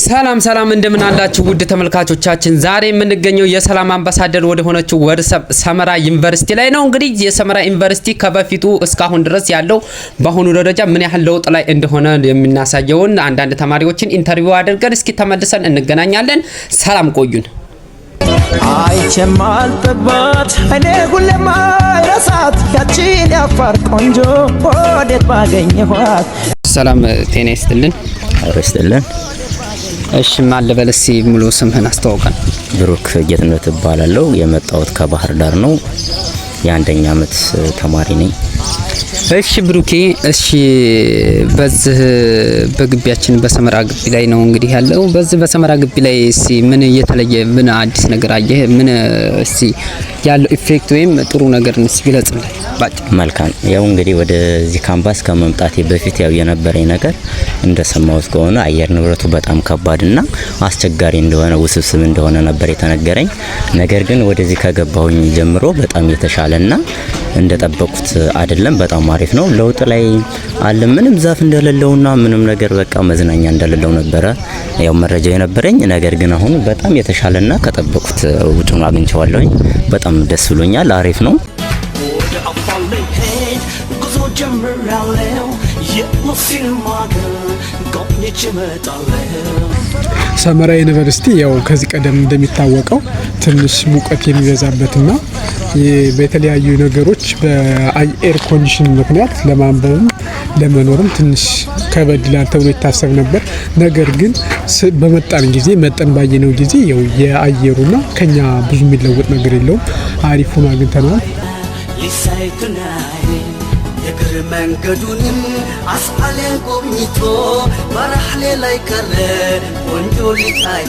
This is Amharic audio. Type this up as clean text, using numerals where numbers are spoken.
ሰላም ሰላም እንደምን አላችሁ ውድ ተመልካቾቻችን ዛሬ የምንገኘው የሰላም አምባሳደር ወደ ሆነችው ወደ ሰመራ ዩኒቨርሲቲ ላይ ነው እንግዲህ የሰመራ ዩኒቨርሲቲ ከበፊቱ እስካሁን ድረስ ያለው በአሁኑ ደረጃ ምን ያህል ለውጥ ላይ እንደሆነ የሚናሳየውን አንዳንድ ተማሪዎችን ኢንተርቪው አድርገን እስኪ ተመልሰን እንገናኛለን ሰላም ቆዩን አይቸማል ተባት እኔ ሁሌም አይረሳት ያቺን ያፋር ቆንጆ ወዴት ባገኘኋት ሰላም ጤና ይስጥልን አረስተልን እሺ ማለበለሲ ሙሉ ስምህን አስተዋውቀን ብሩክ ጌትነት እባላለሁ የመጣሁት ከባህር ዳር ነው የአንደኛ አመት ተማሪ ነኝ እሺ ብሩኬ እሺ በዚህ በግቢያችን በሰመራ ግቢ ላይ ነው እንግዲህ ያለው በዚህ በሰመራ ግቢ ላይ እሺ ምን የተለየ ምን አዲስ ነገር አየህ ምን እሺ ያለው ኢፌክት ወይም ጥሩ ነገር እንስ ግለጽልን ባጭ መልካም ያው እንግዲህ ወደዚህ ካምፓስ ከመምጣቴ በፊት ያው የነበረኝ ነገር እንደሰማሁት ከሆነ አየር ንብረቱ በጣም ከባድና አስቸጋሪ እንደሆነ ውስብስብ እንደሆነ ነበር የተነገረኝ ነገር ግን ወደዚህ ከገባሁኝ ጀምሮ በጣም የተሻለና እንደጠበቁት አይደለም በጣም አሪፍ ነው ለውጥ ላይ አለ ምንም ዛፍ እንደሌለውና ምንም ነገር በቃ መዝናኛ እንደሌለው ነበር ያው መረጃ የነበረኝ ነገር ግን አሁን በጣም የተሻለና ከጠበቁት ውጭውን አግኝቻለሁኝ በጣም ደስ ብሎኛል አሪፍ ነው ሰመራ ዩኒቨርሲቲ ያው ከዚህ ቀደም እንደሚታወቀው ትንሽ ሙቀት የሚበዛበትና በተለያዩ ነገሮች በኤር ኮንዲሽን ምክንያት ለማንበብም ለመኖርም ትንሽ ከበድላል ተብሎ ይታሰብ ነበር ነገር ግን በመጣን ጊዜ መጠን ባየነው ጊዜ ያው የአየሩና ከኛ ብዙ የሚለወጥ ነገር የለውም አሪፉን አግኝተናል የግር መንገዱን አስአለን ቆብኝቶ በራህሌ ላይ ቀረ ወንጆ ሊታይ